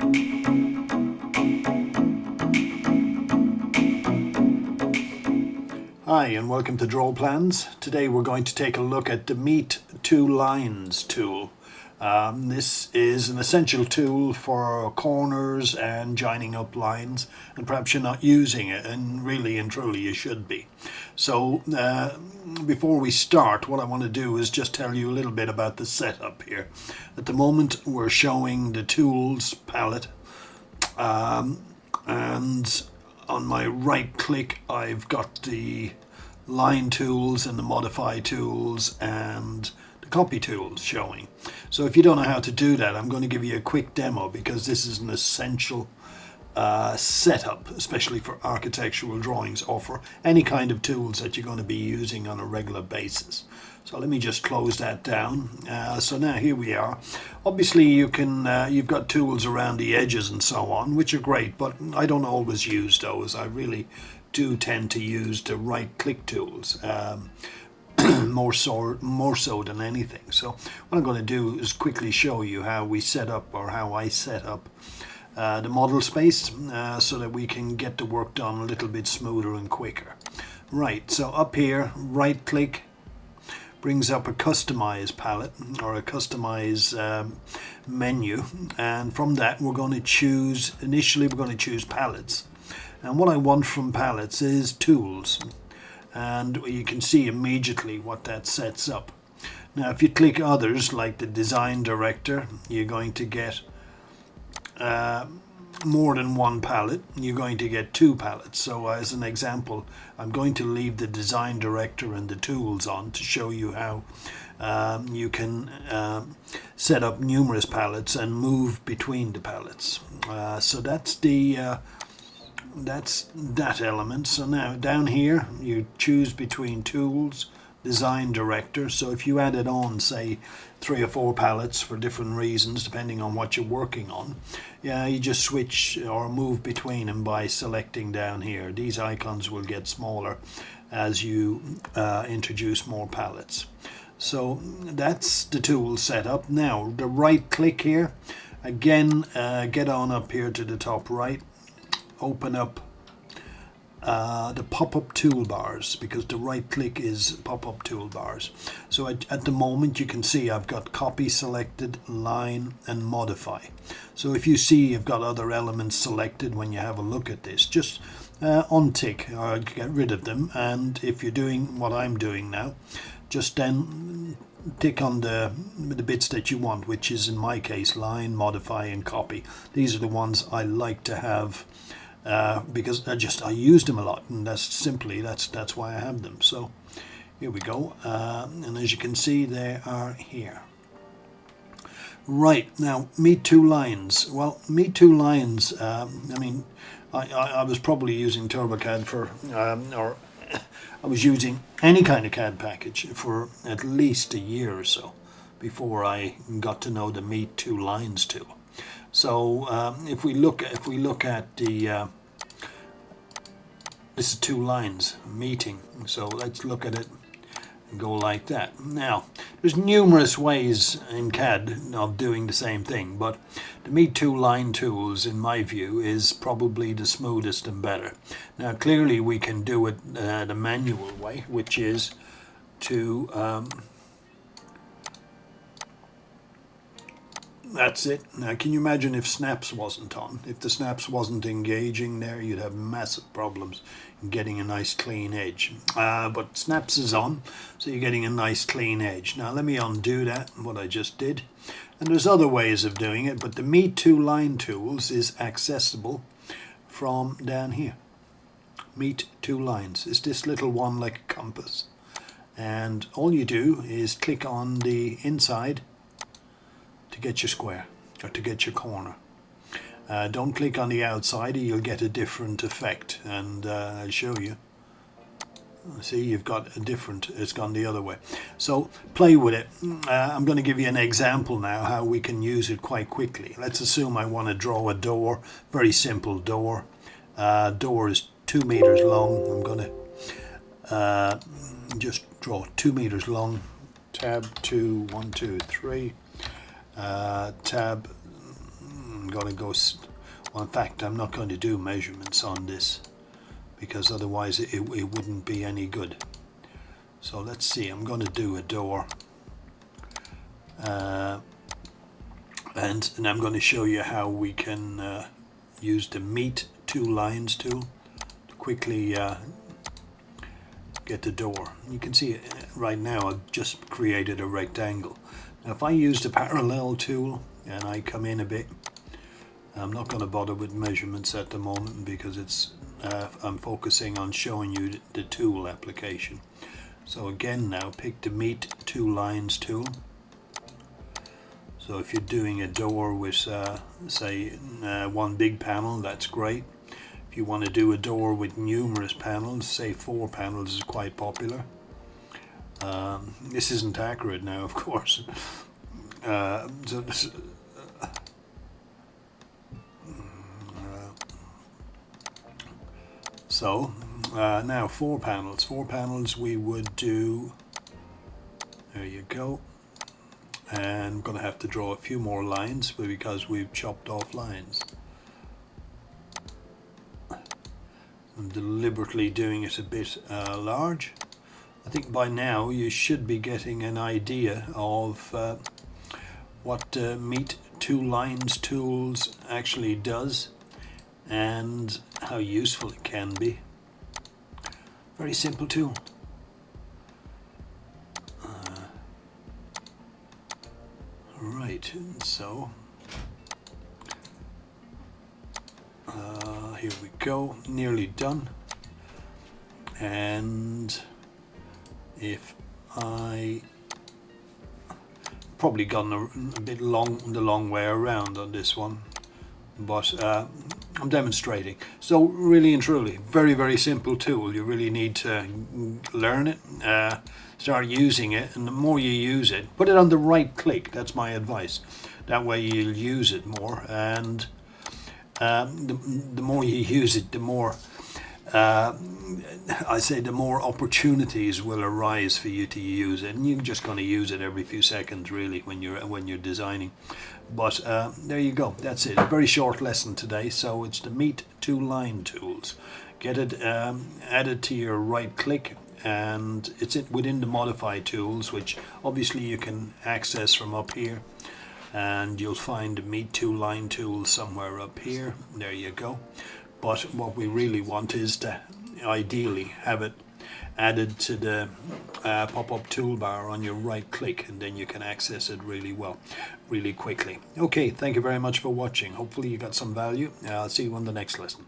Hi and welcome to Draw Plans. Today we're going to take a look at the Meet Two Lines tool. This is an essential tool for corners and joining up lines, and perhaps you're not using it, and really and truly you should be. So before we start, what I want to do is just tell you a little bit about the setup here. At the moment we're showing the tools palette, and on my right click I've got the line tools and the modify tools and the copy tools showing. So if you don't know how to do that, I'm going to give you a quick demo, because this is an essential setup, especially for architectural drawings or for any kind of tools that you're going to be using on a regular basis. So let me just close that down. So now here we are. Obviously you can you've got tools around the edges and so on, which are great, but I don't always use those. I really do tend to use the right click tools more so than anything. So what I'm going to do is quickly show you how we set up, or how I set up the model space, so that we can get the work done a little bit smoother and quicker. Right, so up here, right click brings up a customize palette, or a customize menu, and from that we're going to choose, initially we're going to choose palettes, and what I want from palettes is tools, and you can see immediately what that sets up. Now if you click others, like the design director, you're going to get more than one palette. You're going to get two palettes. So as an example, I'm going to leave the design director and the tools on to show you how you can set up numerous palettes and move between the palettes. So that's that element. So now down here you choose between tools, design director. So if you added on, say, 3 or 4 palettes for different reasons depending on what you're working on, yeah, you just switch or move between them by selecting down here. These icons will get smaller as you introduce more palettes. So that's the tool setup. Now the right click here again, get on up here to the top right, open up the pop-up toolbars, because the right click is pop-up toolbars. So at the moment you can see I've got copy selected, line and modify. So if you see you've got other elements selected when you have a look at this, just untick or get rid of them, and if you're doing what I'm doing now, just then tick on the bits that you want, which is in my case line, modify and copy. These are the ones I like to have, because I use them a lot, and that's why I have them. So here we go, and as you can see they are here. Right, now Meet Two Lines. Well, Meet Two Lines, I mean I was probably using TurboCAD for or I was using any kind of CAD package for at least a year or so before I got to know the Meet Two Lines tool. So if we look at the this is two lines meeting, so let's look at it and go like that. Now there's numerous ways in CAD of doing the same thing, but the Meet Two Line tools in my view is probably the smoothest and better. Now clearly we can do it the manual way, which is to that's it. Now can you imagine if snaps wasn't on? If the snaps wasn't engaging there, you'd have massive problems in getting a nice clean edge. But snaps is on, so you're getting a nice clean edge. Now let me undo that, what I just did. And there's other ways of doing it, but the Meet Two Line tools is accessible from down here. Meet Two Lines. It's this little one like a compass. And all you do is click on the inside to get your square, or to get your corner. Don't click on the outside, or you'll get a different effect, and I'll show you. See, you've got a different, it's gone the other way. So play with it. I'm going to give you an example now how we can use it quite quickly. Let's assume I want to draw a door, very simple door. Door is 2 meters long. I'm going to just draw 2 meters long. Tab 2, 1, 2, 3. Tab, going to go, well, in fact, I'm not going to do measurements on this because otherwise it wouldn't be any good. So let's see, I'm going to do a door. And I'm going to show you how we can use the Meet Two Lines tool to quickly get the door. You can see it right now. I've just created a rectangle. Now if I use the parallel tool and I come in a bit, I'm not going to bother with measurements at the moment because it's I'm focusing on showing you the tool application. So again, now pick the Meet Two Lines tool. So if you're doing a door with say one big panel, that's great. If you want to do a door with numerous panels, say 4 panels is quite popular. This isn't accurate now, of course. Now 4 panels. 4 panels we would do. There you go. And I'm going to have to draw a few more lines because we've chopped off lines. I'm deliberately doing it a bit large. I think by now you should be getting an idea of what Meet Two Lines tools actually does and how useful it can be. Very simple tool. Right, so here we go, nearly done. And if I probably gone a bit the long way around on this one, but I'm demonstrating. So really and truly, very, very simple tool. You really need to learn it, start using it, and the more you use it, put it on the right click. That's my advice. That way you'll use it more, and the more you use it, the more the more opportunities will arise for you to use it, and you're just going to use it every few seconds, really, when you're designing. But there you go. That's it. A very short lesson today. So it's the Meet Two Line tools. Get it added to your right click, and it's within the Modify tools, which obviously you can access from up here. And you'll find the Meet Two Line tool somewhere up here. There you go. But what we really want is to ideally have it added to the pop-up toolbar on your right click, and then you can access it really well, really quickly. Okay, thank you very much for watching. Hopefully you got some value. I'll see you on the next lesson.